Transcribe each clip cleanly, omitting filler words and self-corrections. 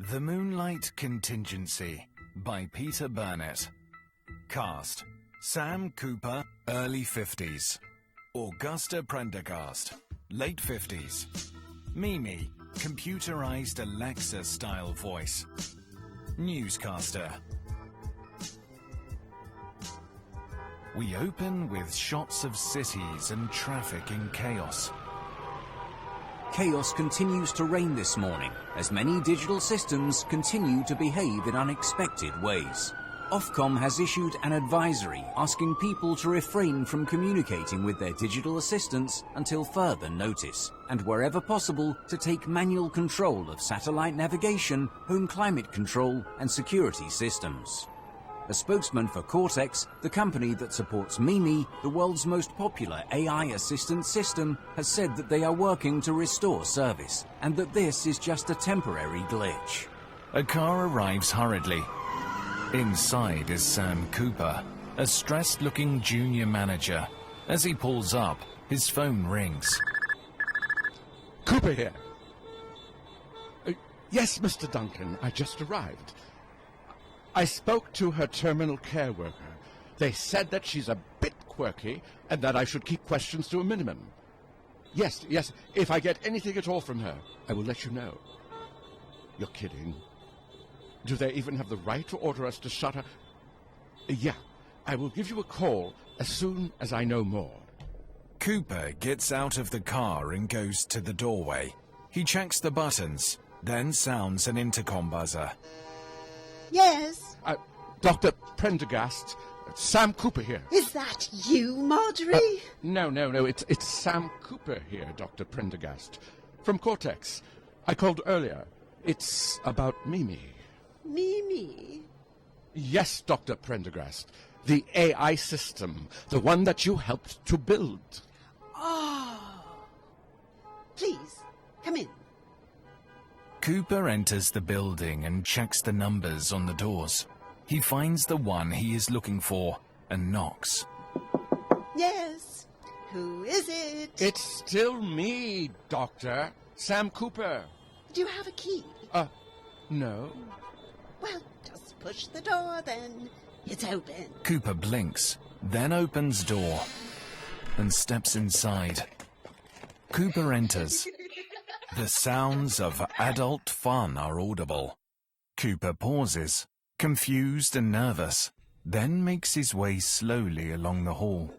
The Moonlight Contingency by Peter Burnett. Cast: Sam Cooper, early 50s. Augusta Prendergast, late 50s. Mimi, computerized Alexa-style voice. Newscaster. We open with shots of cities and traffic in chaos. Chaos continues to reign this morning as many digital systems continue to behave in unexpected ways. Ofcom has issued an advisory asking people to refrain from communicating with their digital assistants until further notice, and wherever possible to take manual control of satellite navigation, home climate control and security systems. A spokesman for Cortex, the company that supports Mimi, the world's most popular AI assistant system, has said that they are working to restore service, and that this is just a temporary glitch. A car arrives hurriedly. Inside is Sam Cooper, a stressed-looking junior manager. As he pulls up, his phone rings. Cooper here. Yes, Mr. Duncan, I just arrived. I spoke to her terminal care worker. They said that she's a bit quirky and that I should keep questions to a minimum. Yes, if I get anything at all from her, I will let you know. You're kidding. Do they even have the right to order us to shut her? Yeah, I will give you a call as soon as I know more. Cooper gets out of the car and goes to the doorway. He checks the buttons, then sounds an intercom buzzer. Yes? Dr. Prendergast, Sam Cooper here. Is that you, Marjorie? No, it's Sam Cooper here, Dr. Prendergast. From Cortex. I called earlier. It's about Mimi. Mimi? Yes, Dr. Prendergast. The AI system. The one that you helped to build. Oh. Please, come in. Cooper enters the building and checks the numbers on the doors. He finds the one he is looking for and knocks. Yes. Who is it? It's still me, Doctor. Sam Cooper. Do you have a key? No. Well, just push the door, then. It's open. Cooper blinks, then opens door and steps inside. Cooper enters. The sounds of adult fun are audible. Cooper pauses, confused and nervous, then makes his way slowly along the hall.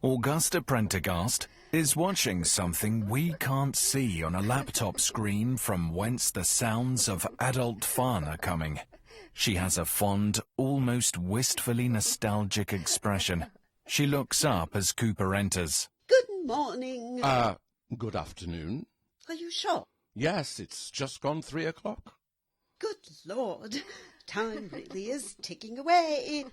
Augusta Prendergast is watching something we can't see on a laptop screen from whence the sounds of adult fun are coming. She has a fond, almost wistfully nostalgic expression. She looks up as Cooper enters. Good morning. Good afternoon. Are you sure? Yes, it's just gone 3 o'clock. Good Lord. Time really is ticking away.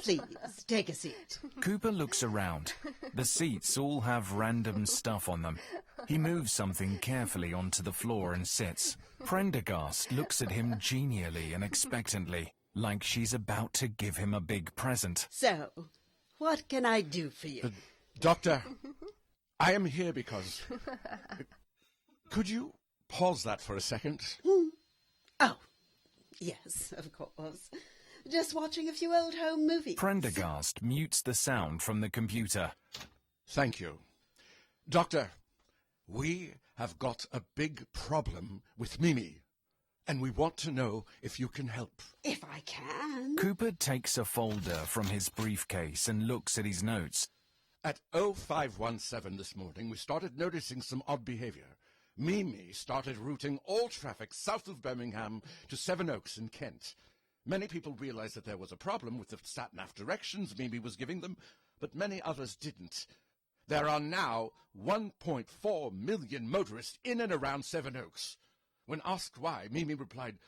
Please, take a seat. Cooper looks around. The seats all have random stuff on them. He moves something carefully onto the floor and sits. Prendergast looks at him genially and expectantly, like she's about to give him a big present. So, what can I do for you? Doctor, I am here because... Could you pause that for a second? Oh, yes, of course. Just watching a few old home movies. Prendergast mutes the sound from the computer. Thank you. Doctor, we have got a big problem with Mimi, and we want to know if you can help. If I can. Cooper takes a folder from his briefcase and looks at his notes. At 0517 this morning, we started noticing some odd behavior. Mimi started routing all traffic south of Birmingham to Sevenoaks in Kent. Many people realized that there was a problem with the sat-nav directions Mimi was giving them, but many others didn't. There are now 1.4 million motorists in and around Sevenoaks. When asked why, Mimi replied,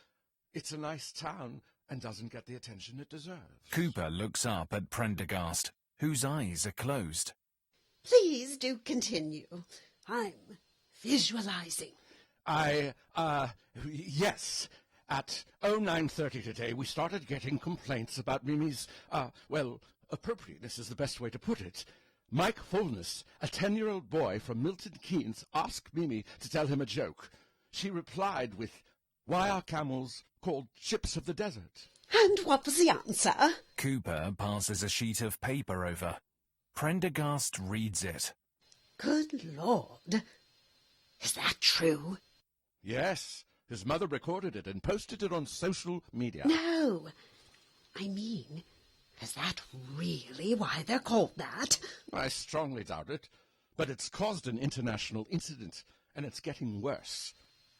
"It's a nice town and doesn't get the attention it deserves." Cooper looks up at Prendergast, whose eyes are closed. Please do continue. I'm visualizing. Yes. At 09:30 today, we started getting complaints about Mimi's, appropriateness is the best way to put it. Mike Fullness, a 10-year-old boy from Milton Keynes, asked Mimi to tell him a joke. She replied with, Why are camels called ships of the desert? And what was the answer? Cooper passes a sheet of paper over. Prendergast reads it. Good Lord. Is that true? Yes, his mother recorded it and posted it on social media. No. I mean, is that really why they're called that? I strongly doubt it, but it's caused an international incident, and it's getting worse.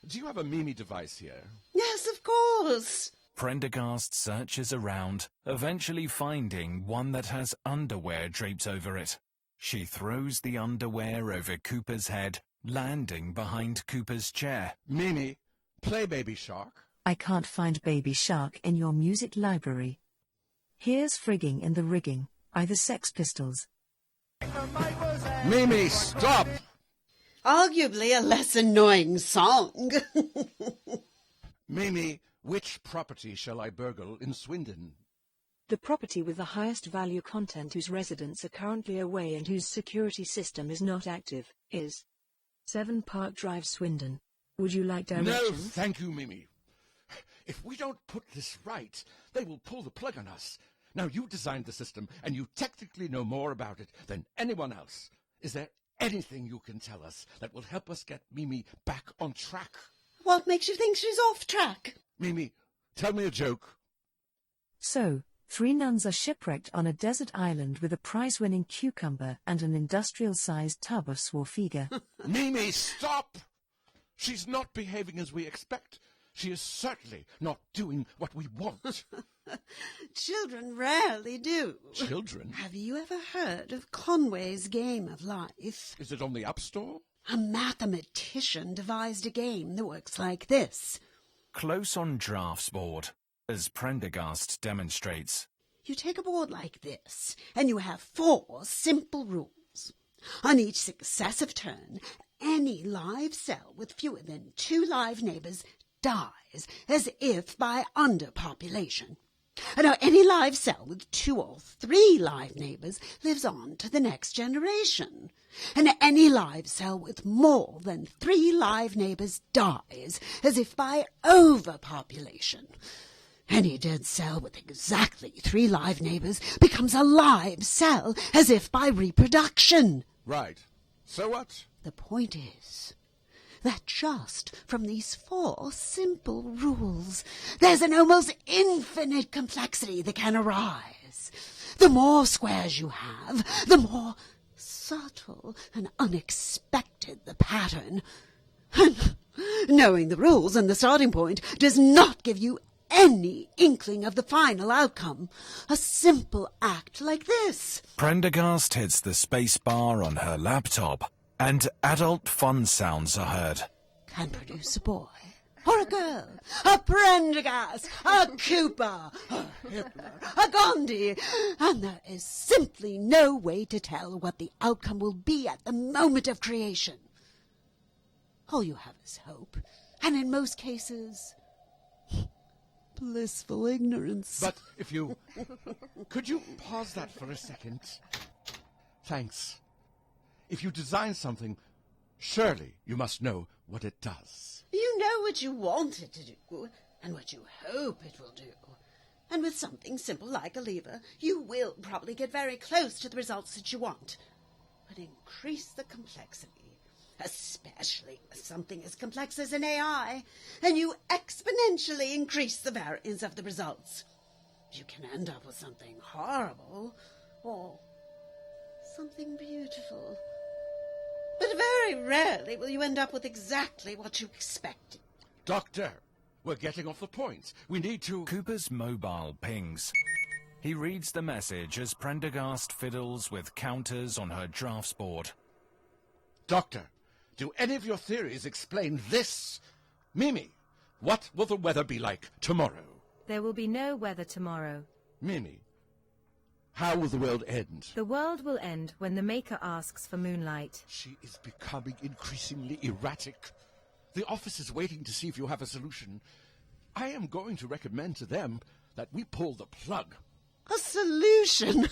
Do you have a Mimi device here? Yes, of course. Prendergast searches around, eventually finding one that has underwear draped over it. She throws the underwear over Cooper's head, landing behind Cooper's chair. Mimi, play Baby Shark. I can't find Baby Shark in your music library. Here's Frigging in the Rigging, by the Sex Pistols. Mimi, stop! Arguably a less annoying song. Mimi, which property shall I burgle in Swindon? The property with the highest value content whose residents are currently away and whose security system is not active is 7 Park Drive, Swindon. Would you like directions? No, thank you, Mimi. If we don't put this right, they will pull the plug on us. Now, you designed the system, and you technically know more about it than anyone else. Is there anything you can tell us that will help us get Mimi back on track? What makes you think she's off track? Mimi, tell me a joke. So, 3 nuns are shipwrecked on a desert island with a prize-winning cucumber and an industrial-sized tub of swarfiga. Mimi, stop! She's not behaving as we expect. She is certainly not doing what we want. Children rarely do. Children? Have you ever heard of Conway's Game of Life? Is it on the App Store? A mathematician devised a game that works like this. Close on drafts board, as Prendergast demonstrates. You take a board like this, and you have 4 simple rules. On each successive turn, any live cell with fewer than 2 live neighbors dies, as if by underpopulation. And now any live cell with 2 or 3 live neighbors lives on to the next generation. And any live cell with more than 3 live neighbors dies, as if by overpopulation. Any dead cell with exactly 3 live neighbors becomes a live cell, as if by reproduction. Right. So what? The point is that just from these 4 simple rules, there's an almost infinite complexity that can arise. The more squares you have, the more subtle and unexpected the pattern. And knowing the rules and the starting point does not give you any inkling of the final outcome. A simple act like this. Prendergast hits the space bar on her laptop, and adult fun sounds are heard. Can produce a boy, or a girl, a Prendergast, a Cooper, a Hitler, a Gandhi, and there is simply no way to tell what the outcome will be at the moment of creation. All you have is hope, and in most cases, blissful ignorance. But if you... Could you pause that for a second? Thanks. If you design something, surely you must know what it does. You know what you want it to do, and what you hope it will do. And with something simple like a lever, you will probably get very close to the results that you want. But increase the complexity, especially with something as complex as an AI, and you exponentially increase the variance of the results. You can end up with something horrible, or something beautiful. But very rarely will you end up with exactly what you expected. Doctor, we're getting off the point. We need to... Cooper's mobile pings. He reads the message as Prendergast fiddles with counters on her drafts board. Doctor, do any of your theories explain this? Mimi, what will the weather be like tomorrow? There will be no weather tomorrow. Mimi, how will the world end? The world will end when the Maker asks for moonlight. She is becoming increasingly erratic. The office is waiting to see if you have a solution. I am going to recommend to them that we pull the plug. A solution?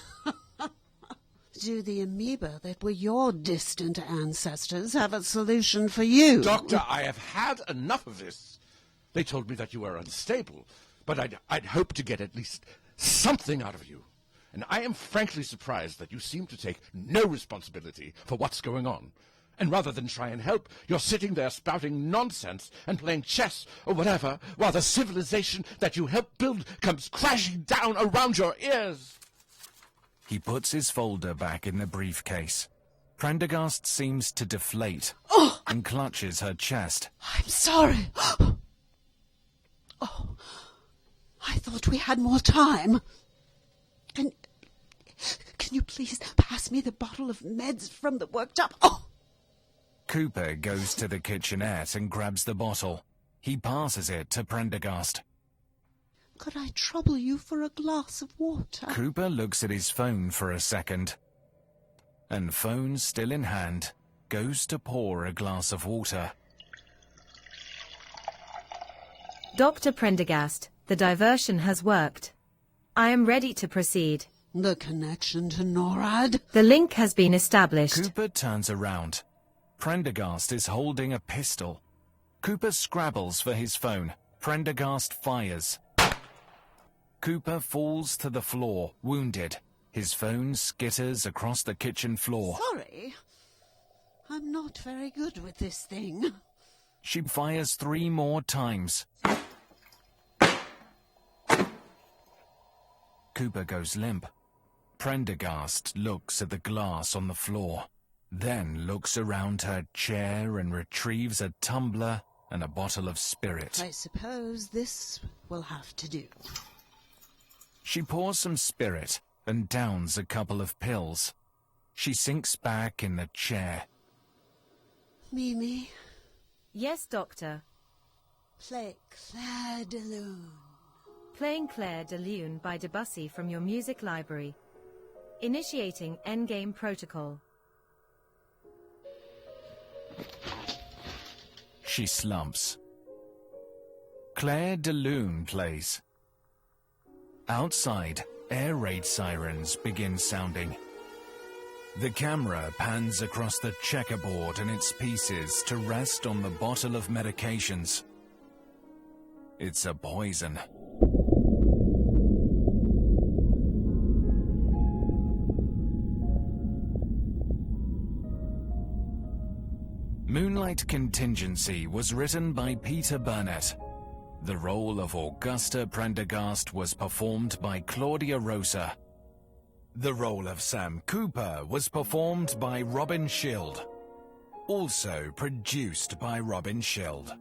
Do the amoeba that were your distant ancestors have a solution for you? Doctor, I have had enough of this. They told me that you were unstable, but I'd hoped to get at least something out of you. And I am frankly surprised that you seem to take no responsibility for what's going on. And rather than try and help, you're sitting there spouting nonsense and playing chess or whatever, while the civilization that you helped build comes crashing down around your ears. He puts his folder back in the briefcase. Prendergast seems to deflate and clutches her chest. I'm sorry. Oh, I thought we had more time. Can you please pass me the bottle of meds from the worktop? Oh! Cooper goes to the kitchenette and grabs the bottle. He passes it to Prendergast. Could I trouble you for a glass of water? Cooper looks at his phone for a second, and phone still in hand, goes to pour a glass of water. Dr. Prendergast, the diversion has worked. I am ready to proceed. The connection to NORAD? The link has been established. Cooper turns around. Prendergast is holding a pistol. Cooper scrabbles for his phone. Prendergast fires. Cooper falls to the floor, wounded. His phone skitters across the kitchen floor. Sorry. I'm not very good with this thing. She fires 3 more times. Cooper goes limp. Prendergast looks at the glass on the floor, then looks around her chair and retrieves a tumbler and a bottle of spirit. I suppose this will have to do. She pours some spirit and downs a couple of pills. She sinks back in the chair. Mimi, Yes, Doctor. play Claire de Lune. Playing Claire de Lune by Debussy from your music library. Initiating endgame protocol. She slumps. Claire de Lune plays. Outside, air raid sirens begin sounding. The camera pans across the checkerboard and its pieces to rest on the bottle of medications. It's a poison. Moonlight Contingency was written by Peter Burnett. The role of Augusta Prendergast was performed by Claudia Rosa. The role of Sam Cooper was performed by Robin Schild. Also produced by Robin Schild.